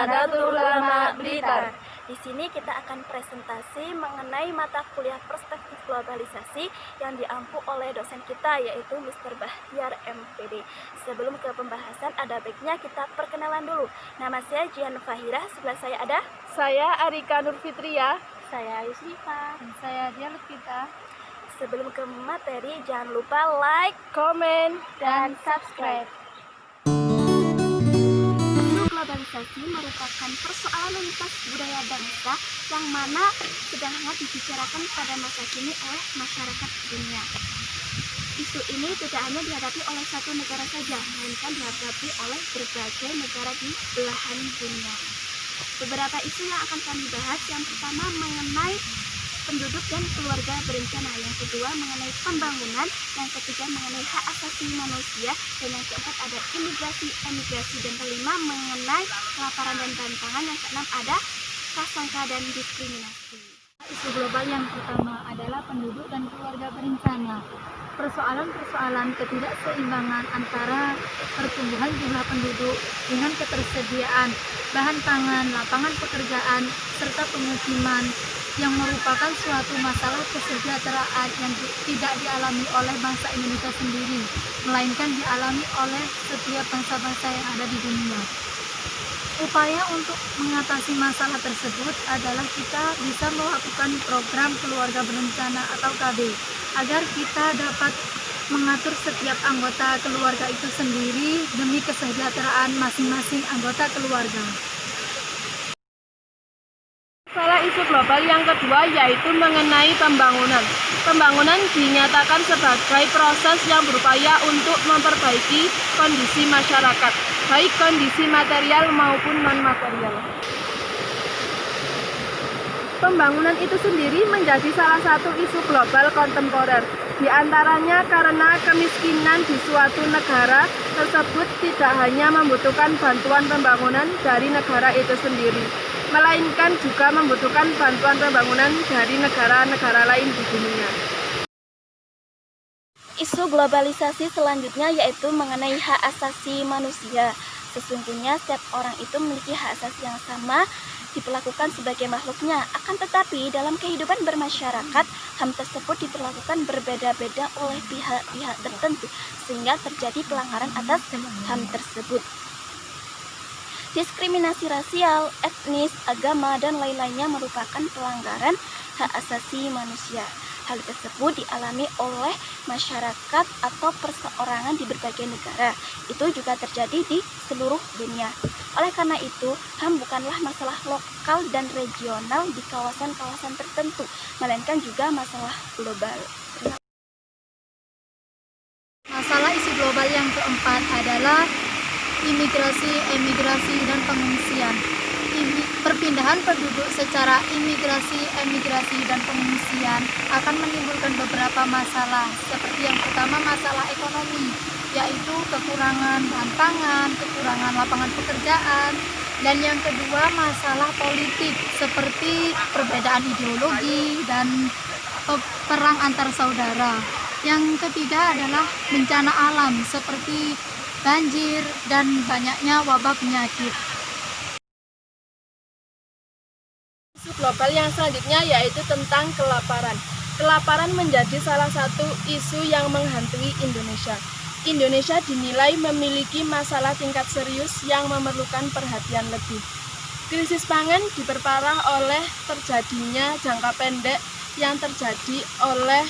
Nahdlatul Ulama Blitar. Di sini kita akan presentasi mengenai mata kuliah perspektif globalisasi yang diampu oleh dosen kita, yaitu Mr. Bahtiar MPD. Sebelum ke pembahasan, ada baiknya kita perkenalan dulu. Nama saya Jihan Fahira, sebelah saya ada Saya Arika Nurfitria. saya Yusrifa. Saya Dia Lutfita. Sebelum ke materi, jangan lupa like, Komen dan subscribe. Globalisasi merupakan persoalan lintas budaya bangsa yang mana sedang hangat dibicarakan pada masa kini oleh masyarakat dunia. Isu ini tidak hanya dihadapi oleh satu negara saja, melainkan dihadapi oleh berbagai negara di belahan dunia. Beberapa isu yang akan kami bahas, yang pertama mengenai penduduk dan keluarga berencana, yang kedua mengenai pembangunan, yang ketiga mengenai hak asasi manusia, dan yang keempat ada imigrasi, emigrasi, dan kelima mengenai kelaparan dan tantangan, yang keenam ada prasangka dan diskriminasi. Isu global yang pertama adalah penduduk dan keluarga berencana. Persoalan-persoalan ketidakseimbangan antara pertumbuhan jumlah penduduk dengan ketersediaan bahan pangan, lapangan pekerjaan, serta pemukiman yang merupakan suatu masalah kesejahteraan yang tidak dialami oleh bangsa Indonesia sendiri, melainkan dialami oleh setiap bangsa-bangsa yang ada di dunia. Upaya untuk mengatasi masalah tersebut adalah kita bisa melakukan program keluarga berencana atau KB, agar kita dapat mengatur setiap anggota keluarga itu sendiri demi kesejahteraan masing-masing anggota keluarga. Masalah isu global yang kedua yaitu mengenai pembangunan. Pembangunan dinyatakan sebagai proses yang berupaya untuk memperbaiki kondisi masyarakat, baik kondisi material maupun non-material. Pembangunan itu sendiri menjadi salah satu isu global kontemporer. Di antaranya karena kemiskinan di suatu negara tersebut tidak hanya membutuhkan bantuan pembangunan dari negara itu sendiri, melainkan juga membutuhkan bantuan pembangunan dari negara-negara lain di dunia. Isu globalisasi selanjutnya yaitu mengenai hak asasi manusia. Sesungguhnya setiap orang itu memiliki hak asasi yang sama, diperlakukan sebagai makhluknya. Akan tetapi dalam kehidupan bermasyarakat, HAM tersebut diperlakukan berbeda-beda oleh pihak-pihak tertentu, sehingga terjadi pelanggaran atas HAM tersebut. Diskriminasi rasial, etnis, agama, dan lain-lainnya merupakan pelanggaran hak asasi manusia. Hal tersebut dialami oleh masyarakat atau perseorangan di berbagai negara. Itu juga terjadi di seluruh dunia. Oleh karena itu, HAM bukanlah masalah lokal dan regional di kawasan-kawasan tertentu, melainkan juga masalah global. Masalah isu global yang keempat adalah imigrasi, emigrasi, dan pengungsian. Perpindahan penduduk secara imigrasi, emigrasi, dan pengungsian akan menimbulkan beberapa masalah, seperti yang pertama masalah ekonomi, yaitu kekurangan bahan pangan, kekurangan lapangan pekerjaan, dan yang kedua masalah politik, seperti perbedaan ideologi dan perang antar saudara. Yang ketiga adalah bencana alam, seperti banjir dan banyaknya wabah penyakit. Isu global yang selanjutnya yaitu tentang kelaparan. Kelaparan menjadi salah satu isu yang menghantui Indonesia. Indonesia dinilai memiliki masalah tingkat serius yang memerlukan perhatian lebih. Krisis pangan diperparah oleh terjadinya jangka pendek yang terjadi oleh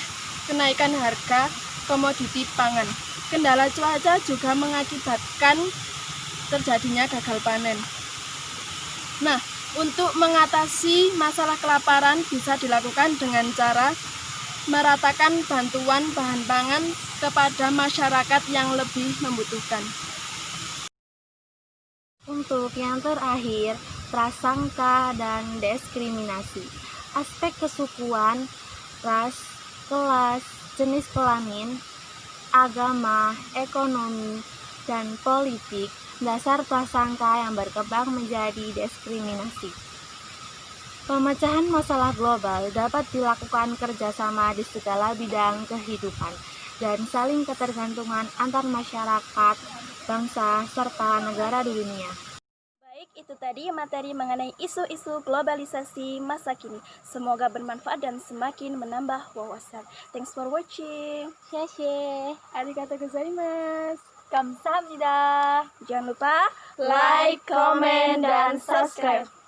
kenaikan harga komoditi pangan. Kendala cuaca juga mengakibatkan terjadinya gagal panen. Nah, untuk mengatasi masalah kelaparan bisa dilakukan dengan cara meratakan bantuan bahan pangan kepada masyarakat yang lebih membutuhkan. Untuk yang terakhir, prasangka dan diskriminasi. Aspek kesukuan, ras, kelas, jenis kelamin, agama, ekonomi, dan politik, dasar prasangka yang berkembang menjadi diskriminasi. Pemecahan masalah global dapat dilakukan kerjasama di segala bidang kehidupan dan saling ketergantungan antar masyarakat, bangsa, serta negara di dunia. Baik, Itu tadi materi mengenai isu-isu globalisasi masa kini. Semoga bermanfaat dan semakin menambah wawasan. Thanks for watching. Sheshe, arigatou gozaimasu. Kamsahamnida. Jangan lupa Like, comment, dan subscribe. subscribe.